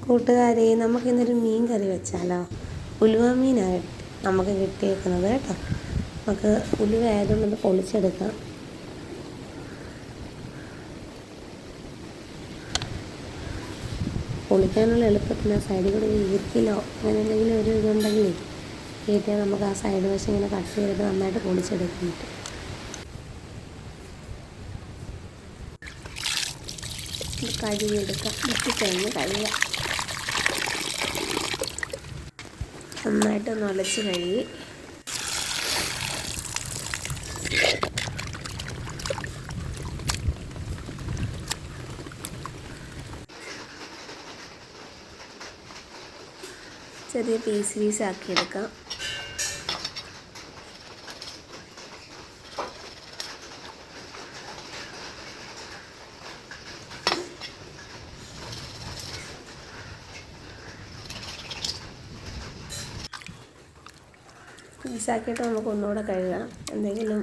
കൂട്ടുകാരെ, നമുക്കിന്നൊരു മീൻ കറി വെച്ചാലോ? ഉലുവ മീനാണ് നമുക്ക് കിട്ടിയേക്കുന്നത് കേട്ടോ. നമുക്ക് ഉലുവ ആയതുകൊണ്ട് പൊളിച്ചെടുക്കാം. പൊളിക്കാനുള്ള എളുപ്പത്തിന് സൈഡിൽ കൂടെ ഈർക്കിലോ അങ്ങനെ എന്തെങ്കിലും ഒരു ഇതുണ്ടെങ്കിൽ കയറ്റിയാൽ നമുക്ക് ആ സൈഡ് വശം ഇങ്ങനെ കട്ട് ചെയ്തിട്ട് നന്നായിട്ട് പൊളിച്ചെടുക്കാൻ പറ്റും. കഴുകിയെടുക്കാം. വെട്ടിക്കഴിഞ്ഞ് കഴുകാം. നന്നായിട്ട് ഉലച്ച് കഴുകി ചെറിയ പീസ് ആക്കിയെടുക്കാം. പീസാക്കിയിട്ട് നമുക്ക് ഒന്നുകൂടെ കഴുകാം. എന്തെങ്കിലും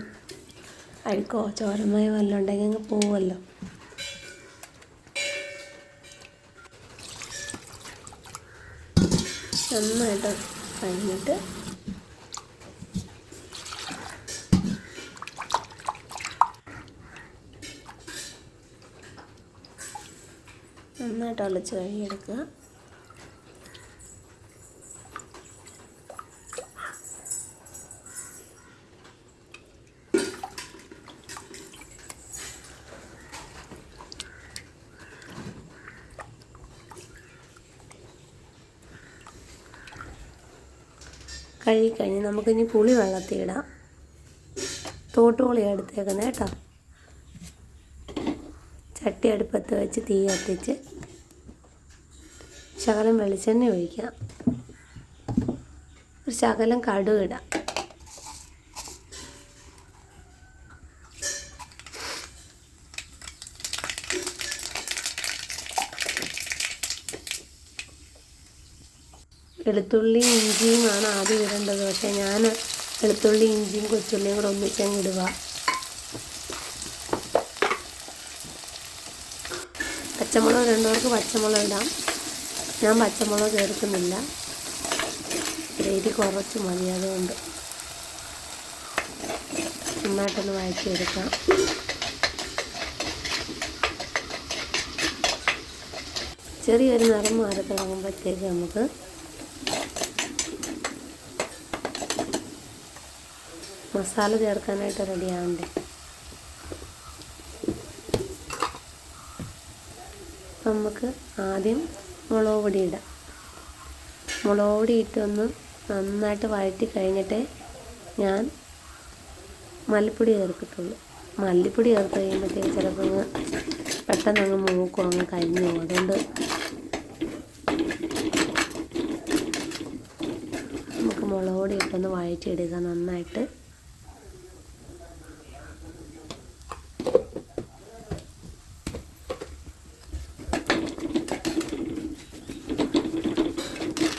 അഴുക്കോ ചോരമയോ വല്ലതും ഉണ്ടെങ്കിൽ അങ്ങ് പോവുമല്ലോ. നന്നായിട്ട് കഴിഞ്ഞിട്ട് നന്നായിട്ട് ഒളിച്ച് കഴുകിയെടുക്കുക. കഴുകിക്കഴിഞ്ഞ് നമുക്കിനി പുളി വെള്ളത്തിലിടാം. തോട്ടുപുളി എടുത്തേക്കുന്നത് കേട്ടോ. ചട്ടി അടുപ്പത്ത് വെച്ച് തീ കത്തിച്ച് ശകലം വെളിച്ചെണ്ണ ഒഴിക്കാം. ഒരു ശകലം കടുക് ഇടാം. വെളുത്തുള്ളിയും ഇഞ്ചിയുമാണ് ആദ്യം ഇടേണ്ടത്. പക്ഷേ ഞാൻ വെളുത്തുള്ളി ഇഞ്ചിയും കൊച്ചുള്ളിയും കൂടെ ഒന്നിച്ചങ്ങ് ഇടുക. പച്ചമുളക് രണ്ടുപേർക്ക് പച്ചമുളക് ഇടാം. ഞാൻ പച്ചമുളക് ചേർക്കുന്നില്ല. എരി കുറച്ച് മതി. അതുകൊണ്ട് നന്നായിട്ടൊന്ന് വഴറ്റിയെടുക്കാം. ചെറിയൊരു നിറം മാറി തുടങ്ങുമ്പോഴത്തേക്ക് നമുക്ക് മസാല ചേർക്കാനായിട്ട് റെഡിയാവണ്ടേ. നമുക്ക് ആദ്യം മുളക് പൊടി ഇടാം. മുളക് പൊടി ഇട്ടൊന്ന് നന്നായിട്ട് വഴറ്റി കഴിഞ്ഞിട്ടേ ഞാൻ മല്ലിപ്പൊടി ചേർക്കത്തുള്ളൂ. മല്ലിപ്പൊടി ചേർത്ത് കഴിയുമ്പോഴത്തേക്ക് ചിലപ്പോൾ അങ്ങ് പെട്ടെന്ന് അങ്ങ് മൂക്കും അങ്ങ് കരിഞ്ഞു പോകും. അതുകൊണ്ട് നമുക്ക് മുളക് പൊടി ഇട്ടൊന്ന് വഴറ്റിയെടുക്കുക നന്നായിട്ട്.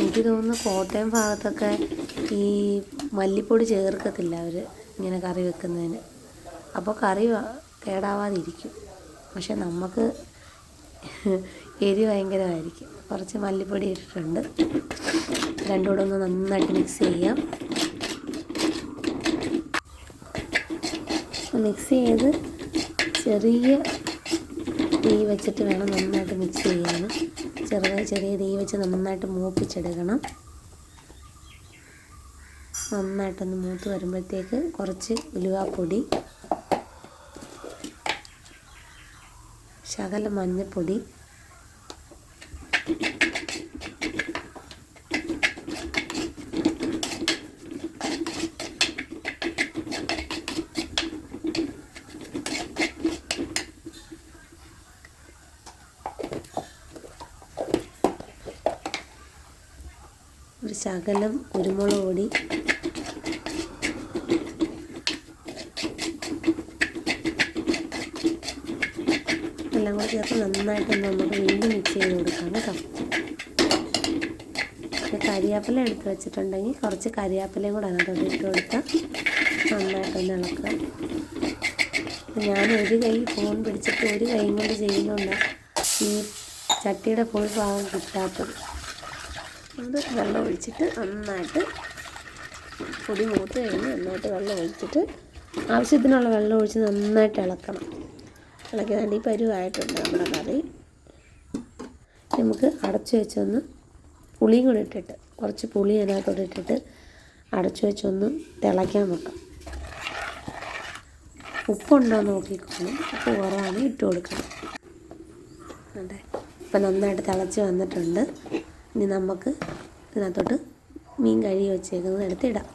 എനിക്ക് തോന്നുന്നു കോട്ടയം ഭാഗത്തൊക്കെ ഈ മല്ലിപ്പൊടി ചേർക്കത്തില്ല അവർ ഇങ്ങനെ കറി വെക്കുന്നതിന്. അപ്പോൾ കറി കേടാവാതിരിക്കും. പക്ഷെ നമുക്ക് എരി ഭയങ്കരമായിരിക്കും. കുറച്ച് മല്ലിപ്പൊടി ഇട്ടിട്ടുണ്ട്. രണ്ടും കൂടെ ഒന്ന് നന്നായിട്ട് മിക്സ് ചെയ്യാം. മിക്സ് ചെയ്ത് ചെറിയ തീ വെച്ചിട്ട് വേണം നന്നായിട്ട് മിക്സ് ചെയ്യാൻ. ചെറിയ തീ വെച്ച് നന്നായിട്ട് മൂപ്പിച്ചെടുക്കണം. നന്നായിട്ടൊന്ന് മൂത്ത് വരുമ്പോഴത്തേക്ക് കുറച്ച് ഉലുവാപ്പൊടി, ശകലം മഞ്ഞൾപ്പൊടി, ഒരു ശകലം കുരുമുളക് പൊടി, എല്ലാം കൂടി ചേർത്ത് നന്നായിട്ടൊന്ന് നമുക്ക് വീണ്ടും മിക്സ് ചെയ്ത് കൊടുക്കാം കേട്ടോ. കരിയാപ്പില എടുത്ത് വെച്ചിട്ടുണ്ടെങ്കിൽ കുറച്ച് കരിയാപ്പിലയും കൂടെ അതിനകത്തോട്ട് ഇട്ട് കൊടുത്താൽ നന്നായിട്ടൊന്ന് ഇളക്കുക. ഞാൻ ഒരു കൈ ഫോൺ പിടിച്ചിട്ട് ഒരു കൈ കൊണ്ട് ചെയ്യുന്നുണ്ട് ഈ ചട്ടിയുടെ ഫുൾ ഭാഗം കിട്ടാത്തത്. അത് വെള്ളം ഒഴിച്ചിട്ട് നന്നായിട്ട് പൊടി മൂത്ത് കഴിഞ്ഞ് നന്നായിട്ട് വെള്ളം ഒഴിച്ചിട്ട് ആവശ്യത്തിനുള്ള വെള്ളം ഒഴിച്ച് നന്നായിട്ട് ഇളക്കണം. ഇളക്കി നല്ല പരുവായിട്ടുണ്ട് നമ്മുടെ കറി. നമുക്ക് അടച്ചു വെച്ചൊന്ന് പുളിയും കൂടി ഇട്ടിട്ട് കുറച്ച് പുളി അതിനകത്തോട്ട് ഇട്ടിട്ട് അടച്ചു വെച്ചൊന്ന് തിളയ്ക്കാൻ വെക്കാം. ഉപ്പുണ്ടോ നോക്കിക്കോണം. ഉപ്പ് കുറവാണ് ഇട്ട് കൊടുക്കണം. അതെ, ഇപ്പം നന്നായിട്ട് തിളച്ച് വന്നിട്ടുണ്ട്. ഇനി നമുക്ക് ഇതിനകത്തോട്ട് മീൻ കഴുകി വെച്ചേക്കുന്നത് എടുത്തിടാം.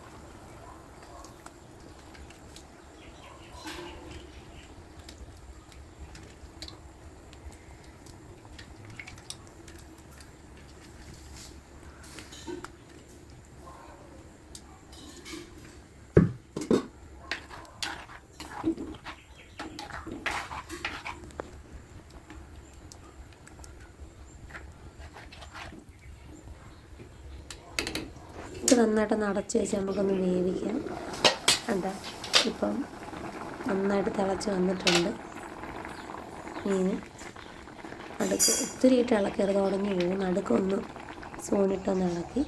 ഇത് നന്നായിട്ടൊന്ന് അടച്ച് വെച്ച് നമുക്കൊന്ന് വേവിക്കാം. എന്താ ഇപ്പം നന്നായിട്ട് തിളച്ച് വന്നിട്ടുണ്ട്. മീൻ നടുക്ക് ഒത്തിരിയിട്ട് ഇളക്കരുത്, ഉടഞ്ഞു പോകും. നടുക്കൊന്ന് സ്പൂണിട്ടൊന്ന് ഇളക്കി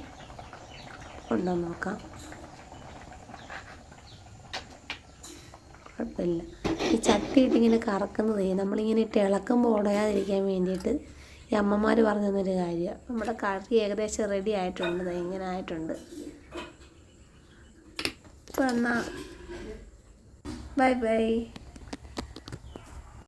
കൊണ്ടുവന്ന് നോക്കാം. കുഴപ്പമില്ല. ഈ ചട്ടിയിട്ട് ഇങ്ങനെ കറക്കുന്നതേ നമ്മളിങ്ങനെ ഇട്ട് ഇളക്കുമ്പോൾ ഉടയാതിരിക്കാൻ വേണ്ടിയിട്ട് ഈ അമ്മമാർ പറഞ്ഞു തന്നൊരു കാര്യമാണ്. നമ്മുടെ കറി ഏകദേശം റെഡി ആയിട്ടുണ്ട്. ഇങ്ങനെ ആയിട്ടുണ്ട്. അപ്പോൾ എന്നാൽ ബൈ ബൈ.